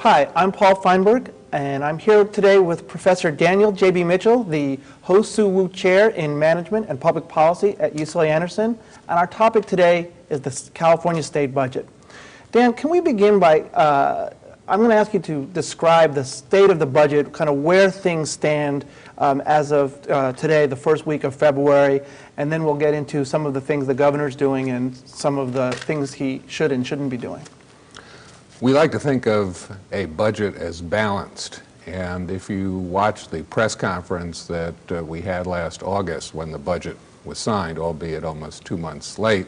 Hi, I'm Paul Feinberg, and I'm here today with Professor Daniel J.B. Mitchell, the Ho Soo Woo Chair in Management and Public Policy at UCLA Anderson, and our topic today is the California state budget. Dan, can we begin by, I'm going to ask you to describe the state of the budget, kind of where things stand as of today, the first week of February, and then we'll get into some of the things the governor's doing and some of the things he should and shouldn't be doing. We like to think of a budget as balanced, and if you watch the press conference that we had last August when the budget was signed, albeit almost 2 months late,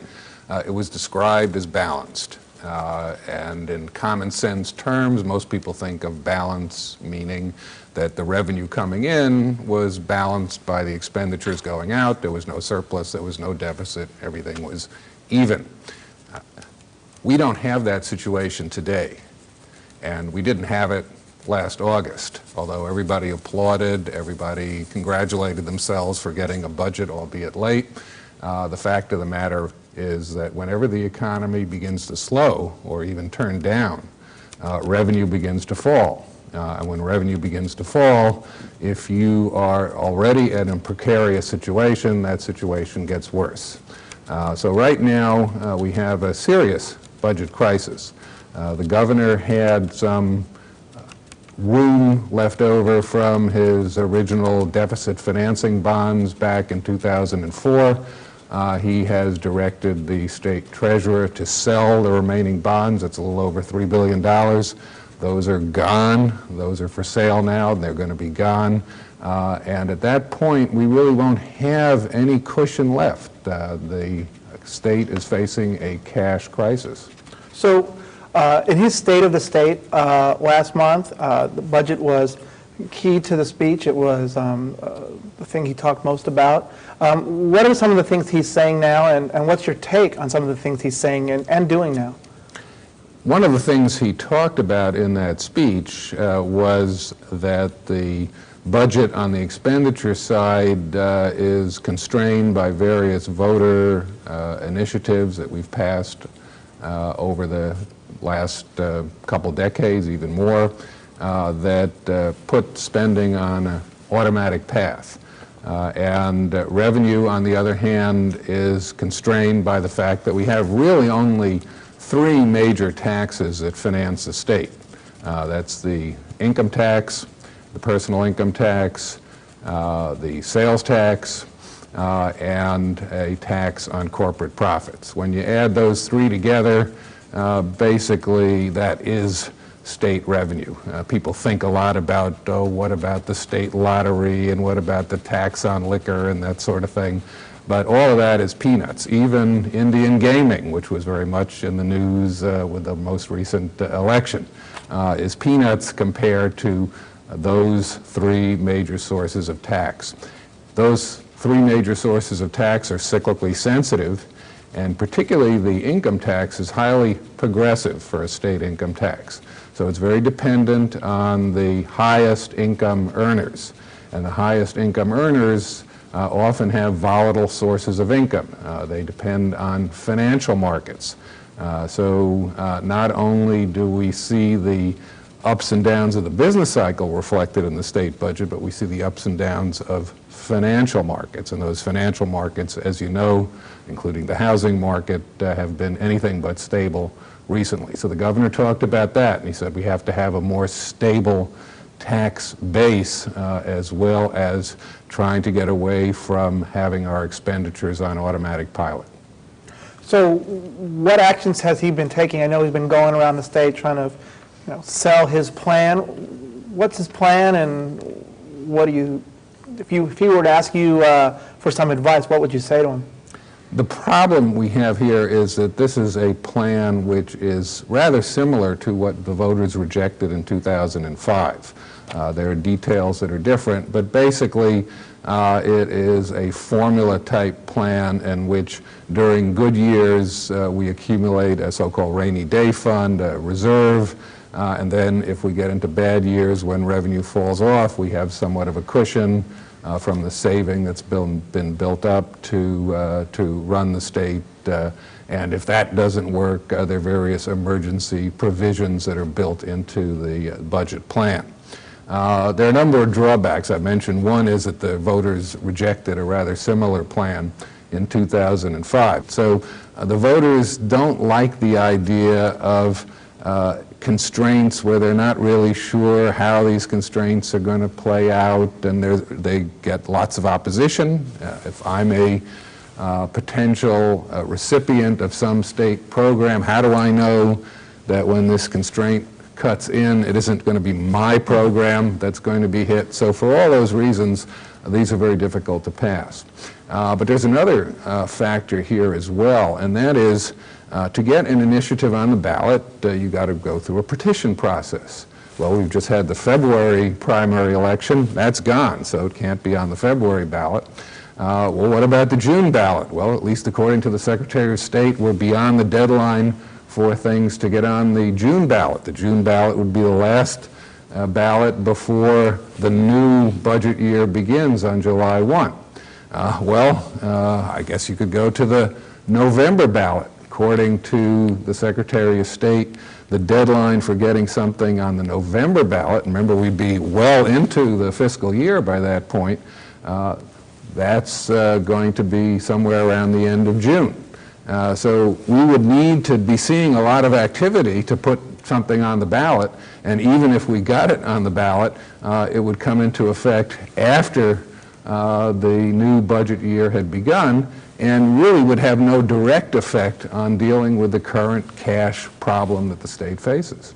it was described as balanced. And in common sense terms, most people think of balance meaning that the revenue coming in was balanced by the expenditures going out. There was no surplus, there was no deficit, everything was even. We don't have that situation today, and we didn't have it last August, although everybody applauded, everybody congratulated themselves for getting a budget, albeit late. The fact of the matter is that whenever the economy begins to slow or even turn down, revenue begins to fall. And when revenue begins to fall, if you are already in a precarious situation, that situation gets worse. So right now, we have a serious budget crisis. The governor had some room left over from his original deficit financing bonds back in 2004. He has directed the state treasurer to sell the remaining bonds. It's a little over $3 billion. Those are gone. Those are for sale now. They're going to be gone. And at that point, we really won't have any cushion left. The state is facing a cash crisis. So in his State of the State last month, the budget was key to the speech. It was the thing he talked most about. What are some of the things he's saying now, and what's your take on some of the things he's saying and doing now? One of the things he talked about in that speech was that the budget on the expenditure side is constrained by various voter initiatives that we've passed over the last couple decades, even more, that put spending on an automatic path. And revenue, on the other hand, is constrained by the fact that we have really only 3 major taxes that finance the state. That's the income tax, the personal income tax, the sales tax, and a tax on corporate profits. When you add those 3 together, basically that is state revenue. People think a lot about, oh, what about the state lottery and what about the tax on liquor and that sort of thing. But all of that is peanuts. Even Indian gaming, which was very much in the news with the most recent election, is peanuts compared to those 3 major sources of tax. Those 3 major sources of tax are cyclically sensitive, and particularly the income tax is highly progressive for a state income tax. So it's very dependent on the highest income earners. And the highest income earners often have volatile sources of income. They depend on financial markets. So not only do we see the ups and downs of the business cycle reflected in the state budget, but we see the ups and downs of financial markets. And those financial markets, as you know, including the housing market, have been anything but stable recently. So the governor talked about that, and he said we have to have a more stable tax base as well as trying to get away from having our expenditures on automatic pilot. So what actions has he been taking? I know he's been going around the state trying to sell his plan. What's his plan, and what do you, if he were to ask you for some advice, what would you say to him? The problem we have here is that this is a plan which is rather similar to what the voters rejected in 2005. There are details that are different, but basically it is a formula-type plan in which during good years we accumulate a so-called rainy day fund, a reserve, and then if we get into bad years when revenue falls off, we have somewhat of a cushion from the saving that's been built up to run the state And if that doesn't work, there are various emergency provisions that are built into the budget plan. There are a number of drawbacks. I mentioned one is that the voters rejected a rather similar plan in 2005. So the voters don't like the idea of constraints where they're not really sure how these constraints are going to play out, and they get lots of opposition. If I'm a potential recipient of some state program, how do I know that when this constraint cuts in, it isn't going to be my program that's going to be hit? So for all those reasons, these are very difficult to pass. But there's another factor here as well, and that is to get an initiative on the ballot, you got to go through a petition process. Well, we've just had the February primary election. That's gone, so it can't be on the February ballot. Well, what about the June ballot? Well, at least according to the Secretary of State, we're beyond the deadline for things to get on the June ballot. The June ballot would be the last ballot before the new budget year begins on July 1. I guess you could go to the November ballot. According to the Secretary of State, the deadline for getting something on the November ballot, remember we'd be well into the fiscal year by that point, that's going to be somewhere around the end of June. So we would need to be seeing a lot of activity to put something on the ballot, and even if we got it on the ballot, it would come into effect after the new budget year had begun, and really would have no direct effect on dealing with the current cash problem that the state faces.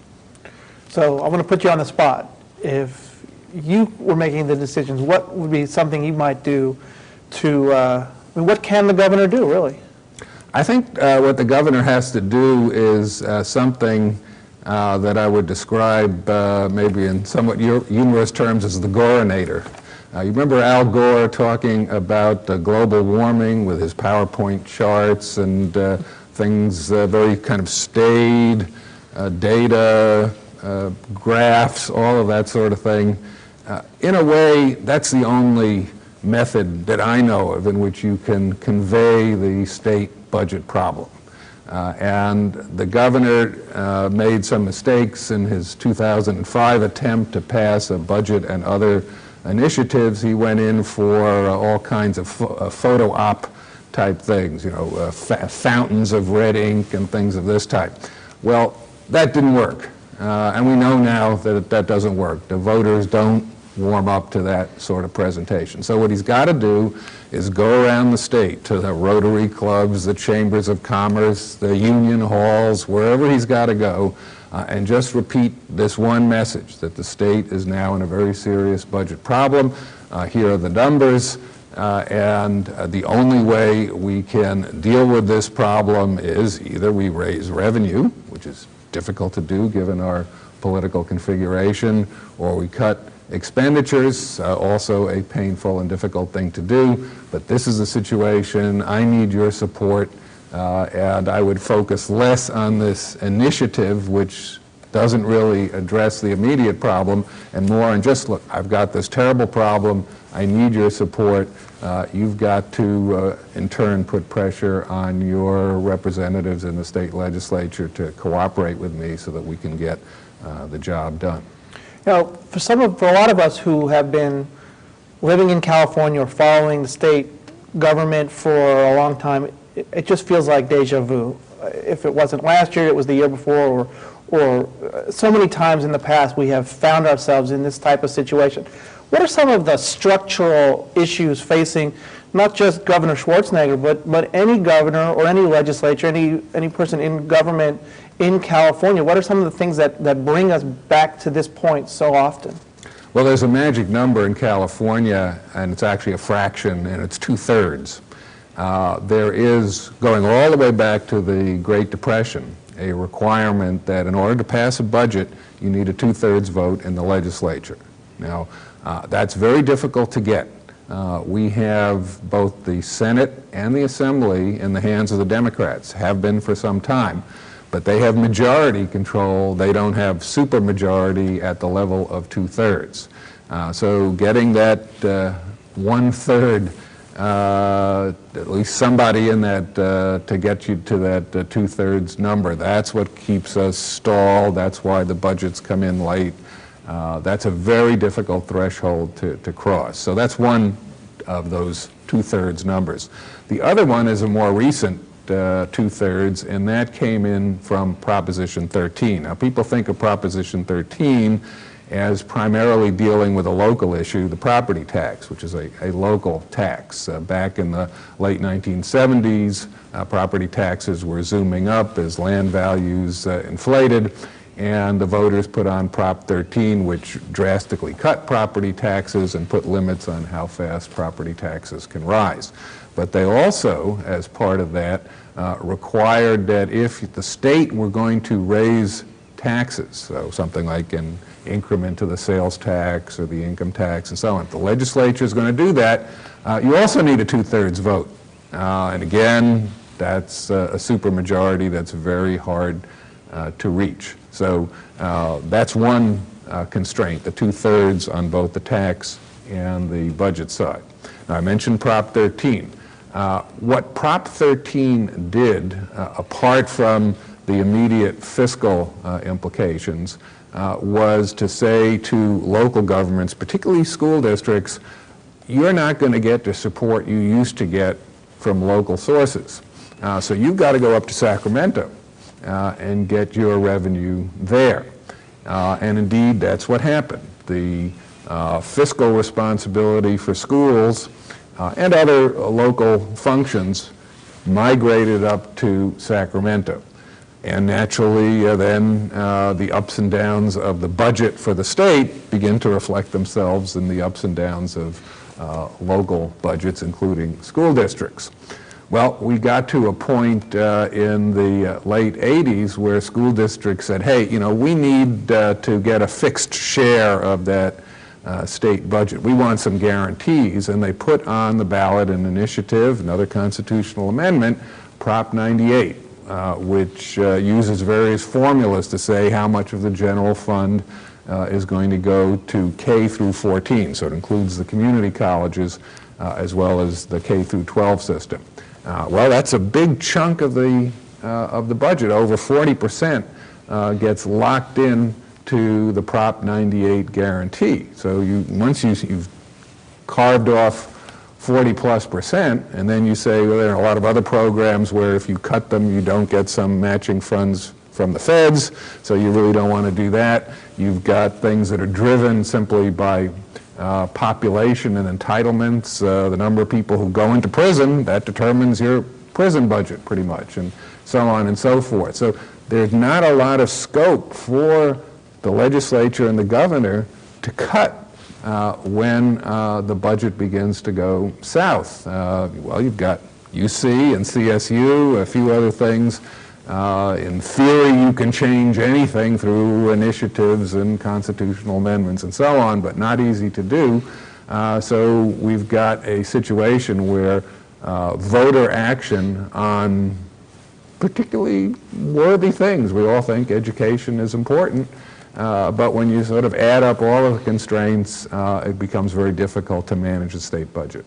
So I'm going to put you on the spot. If you were making the decisions, what would be something you might do to, what can the governor do, really? I think what the governor has to do is something that I would describe maybe in somewhat humorous terms as the Gorinator. You remember Al Gore talking about global warming with his PowerPoint charts and things very kind of staid, data, graphs, all of that sort of thing. In a way, that's the only method that I know of in which you can convey the state budget problem. And the governor made some mistakes in his 2005 attempt to pass a budget and other initiatives. He went in for all kinds of photo op type things, you know, fountains of red ink and things of this type. Well, that didn't work. And we know now that that doesn't work. The voters don't warm up to that sort of presentation. So what he's got to do is go around the state to the Rotary clubs, the chambers of commerce, the union halls, wherever he's got to go, and just repeat this one message, that the state is now in a very serious budget problem. Here are the numbers, and the only way we can deal with this problem is either we raise revenue, which is difficult to do given our political configuration, or we cut expenditures, also a painful and difficult thing to do. But this is the situation. I need your support. And I would focus less on this initiative, which doesn't really address the immediate problem, and more on just, look, I've got this terrible problem, I need your support. You've got to, in turn, put pressure on your representatives in the state legislature to cooperate with me so that we can get the job done. You know, for a lot of us who have been living in California or following the state government for a long time, it just feels like deja vu. If it wasn't last year, it was the year before, or so many times in the past we have found ourselves in this type of situation. What are some of the structural issues facing not just Governor Schwarzenegger, but any governor or any legislature, any person in government in California? What are some of the things that bring us back to this point so often? Well, there's a magic number in California, and it's actually a fraction, and it's 2/3. There is, going all the way back to the Great Depression, a requirement that in order to pass a budget, you need a 2/3 vote in the legislature. Now, that's very difficult to get. We have both the Senate and the Assembly in the hands of the Democrats, have been for some time, but they have majority control. They don't have supermajority at the level of 2/3. So getting that 1/3 at least somebody in that to get you to that 2/3 number. That's what keeps us stalled. That's why the budgets come in late. That's a very difficult threshold to cross. So that's one of those 2/3 numbers. The other one is a more recent 2/3, and that came in from Proposition 13. Now, people think of Proposition 13 as primarily dealing with a local issue, the property tax, which is a local tax. Back in the late 1970s, property taxes were zooming up as land values inflated, and the voters put on Prop 13, which drastically cut property taxes and put limits on how fast property taxes can rise. But they also, as part of that, required that if the state were going to raise taxes, so something like an increment to the sales tax or the income tax and so on, if the legislature is going to do that, you also need a 2/3 vote. And again, that's a supermajority that's very hard to reach. So that's one constraint, the 2/3 on both the tax and the budget side. Now, I mentioned Prop 13. What Prop 13 did, apart from the immediate fiscal implications, was to say to local governments, particularly school districts, you're not going to get the support you used to get from local sources. So you've got to go up to Sacramento and get your revenue there. And indeed, that's what happened. The fiscal responsibility for schools and other local functions migrated up to Sacramento. And naturally, then the ups and downs of the budget for the state begin to reflect themselves in the ups and downs of local budgets, including school districts. Well, we got to a point in the late 80s where school districts said, hey, you know, we need to get a fixed share of that state budget. We want some guarantees, and they put on the ballot an initiative, another constitutional amendment, Prop 98, which uses various formulas to say how much of the general fund is going to go to K through 14. So it includes the community colleges as well as the K through 12 system. Well, that's a big chunk of the budget. Over 40% gets locked in to the Prop 98 guarantee. So once you've carved off 40+%, and then you say, well, there are a lot of other programs where if you cut them, you don't get some matching funds from the feds, so you really don't want to do that. You've got things that are driven simply by population and entitlements, the number of people who go into prison, that determines your prison budget pretty much, and so on and so forth. So there's not a lot of scope for the legislature and the governor to cut when the budget begins to go south. Well, you've got UC and CSU, a few other things. In theory, you can change anything through initiatives and constitutional amendments and so on, but not easy to do. So we've got a situation where voter action on particularly worthy things, we all think education is important, but when you sort of add up all of the constraints, it becomes very difficult to manage the state budget.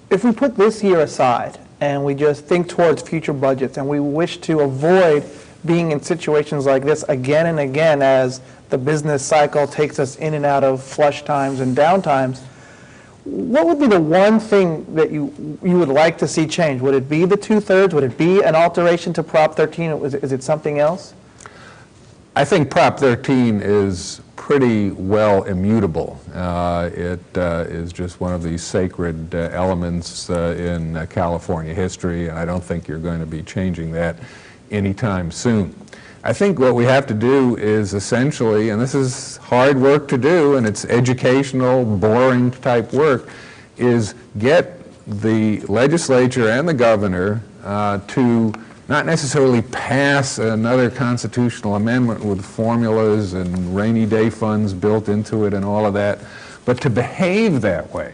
If we put this year aside and we just think towards future budgets and we wish to avoid being in situations like this again and again as the business cycle takes us in and out of flush times and down times, what would be the one thing that you would like to see change? Would it be the 2/3? Would it be an alteration to Prop 13? Is it something else? I think Prop 13 is pretty well immutable. It is just one of these sacred elements in California history, and I don't think you're going to be changing that anytime soon. I think what we have to do is essentially, and this is hard work to do, and it's educational, boring type work, is get the legislature and the governor to not necessarily pass another constitutional amendment with formulas and rainy day funds built into it and all of that, but to behave that way.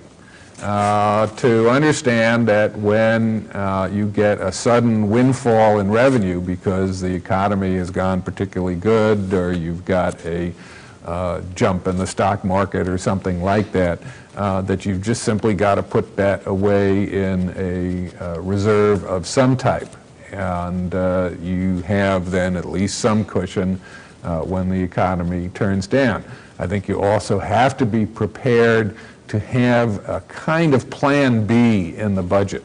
To understand that when you get a sudden windfall in revenue because the economy has gone particularly good, or you've got a jump in the stock market or something like that, that you've just simply got to put that away in a reserve of some type. And you have then at least some cushion when the economy turns down. I think you also have to be prepared to have a kind of plan B in the budget.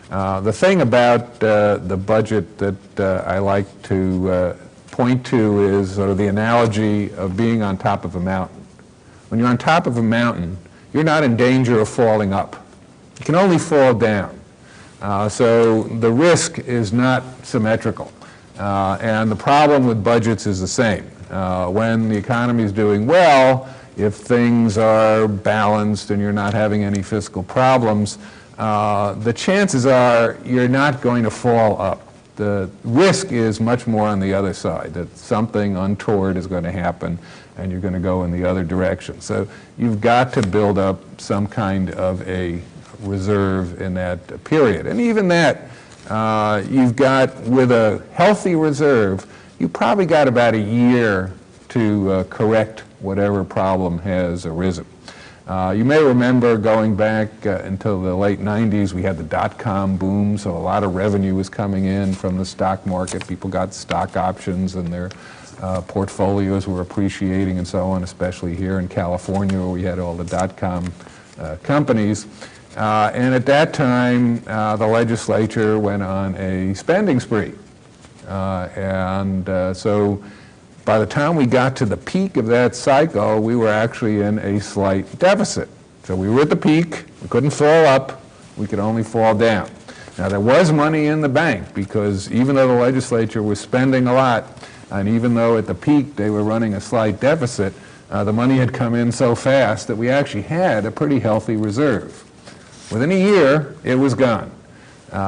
The thing about the budget that I like to point to is sort of the analogy of being on top of a mountain. When you're on top of a mountain, you're not in danger of falling up. You can only fall down. So the risk is not symmetrical. And the problem with budgets is the same. When the economy is doing well, if things are balanced and you're not having any fiscal problems, the chances are you're not going to fall up. The risk is much more on the other side, that something untoward is going to happen and you're going to go in the other direction. So you've got to build up some kind of a reserve in that period. And even that, you've got, with a healthy reserve, you probably got about a year to correct whatever problem has arisen. You may remember going back until the late 90s, we had the dot-com boom, so a lot of revenue was coming in from the stock market. People got stock options and their portfolios were appreciating and so on, especially here in California where we had all the dot-com companies. And at that time, the legislature went on a spending spree. So by the time we got to the peak of that cycle, we were actually in a slight deficit. So we were at the peak, we couldn't fall up, we could only fall down. Now there was money in the bank because even though the legislature was spending a lot, and even though at the peak they were running a slight deficit, the money had come in so fast that we actually had a pretty healthy reserve. Within a year, it was gone.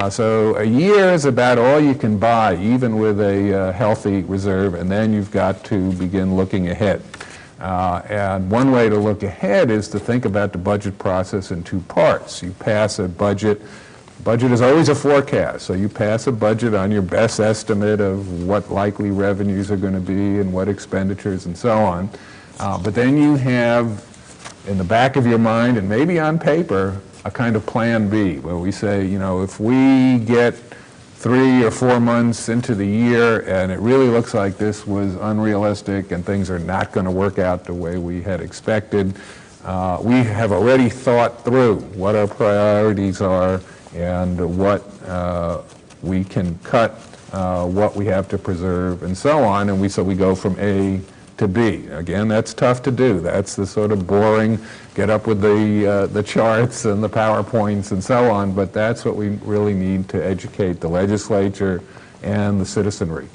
So a year is about all you can buy, even with a healthy reserve, and then you've got to begin looking ahead. And one way to look ahead is to think about the budget process in two parts. You pass a budget. Budget is always a forecast, so you pass a budget on your best estimate of what likely revenues are going to be and what expenditures and so on. But then you have, in the back of your mind and maybe on paper, a kind of plan B, where we say, you know, if we get 3 or 4 months into the year and it really looks like this was unrealistic and things are not going to work out the way we had expected, we have already thought through what our priorities are and what we can cut, what we have to preserve, and so on, and so we go from A to B. Again, that's tough to do. That's the sort of boring, get up with the charts and the PowerPoints and so on, but that's what we really need to educate the legislature and the citizenry.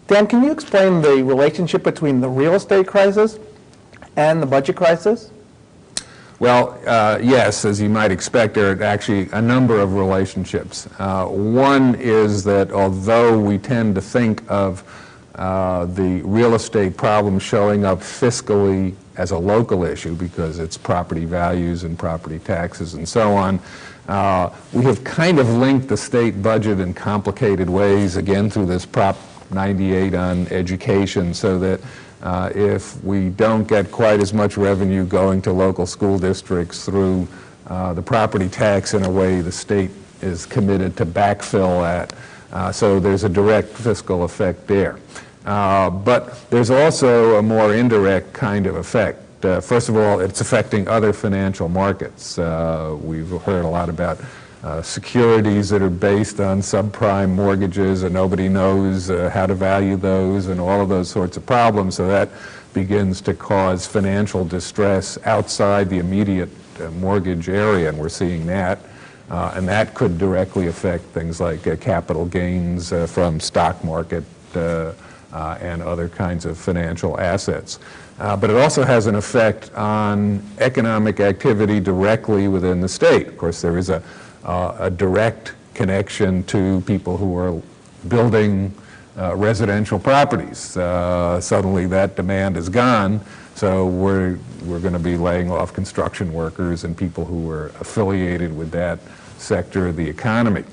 Dan, can you explain the relationship between the real estate crisis and the budget crisis? Well, yes, as you might expect, there are actually a number of relationships. One is that although we tend to think of the real estate problem showing up fiscally as a local issue because it's property values and property taxes and so on, we have kind of linked the state budget in complicated ways, again through this Prop 98 on education, so that if we don't get quite as much revenue going to local school districts through the property tax in a way the state is committed to backfill that. So there's a direct fiscal effect there. But there's also a more indirect kind of effect. First of all, it's affecting other financial markets. We've heard a lot about securities that are based on subprime mortgages and nobody knows how to value those and all of those sorts of problems. So that begins to cause financial distress outside the immediate mortgage area, and we're seeing that. And that could directly affect things like capital gains from stock market and other kinds of financial assets. But it also has an effect on economic activity directly within the state. Of course, there is a direct connection to people who are building residential properties. Suddenly that demand is gone, so we're going to be laying off construction workers and people who are affiliated with that sector of the economy.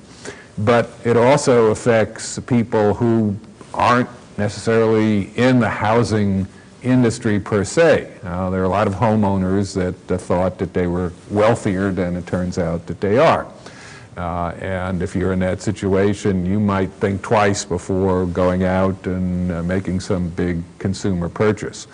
But it also affects people who aren't necessarily in the housing industry per se. There are a lot of homeowners that thought that they were wealthier than it turns out that they are. And if you're in that situation, you might think twice before going out and making some big consumer purchase.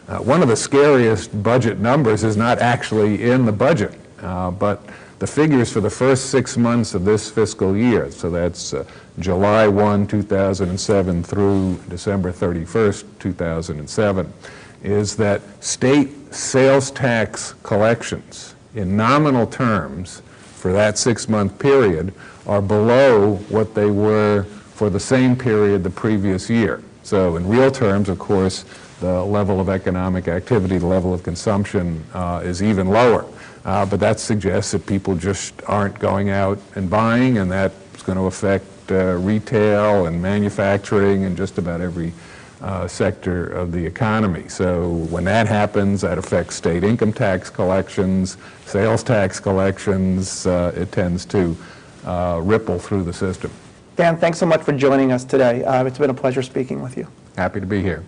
One of the scariest budget numbers is not actually in the budget, but the figures for the first 6 months of this fiscal year, so that's July 1, 2007 through December 31st, 2007, is that state sales tax collections in nominal terms for that 6-month period are below what they were for the same period the previous year. So in real terms, of course, the level of economic activity, the level of consumption is even lower. But that suggests that people just aren't going out and buying, and that's going to affect retail and manufacturing and just about every sector of the economy. So when that happens, that affects state income tax collections, sales tax collections. It tends to ripple through the system. Dan, thanks so much for joining us today. It's been a pleasure speaking with you. Happy to be here.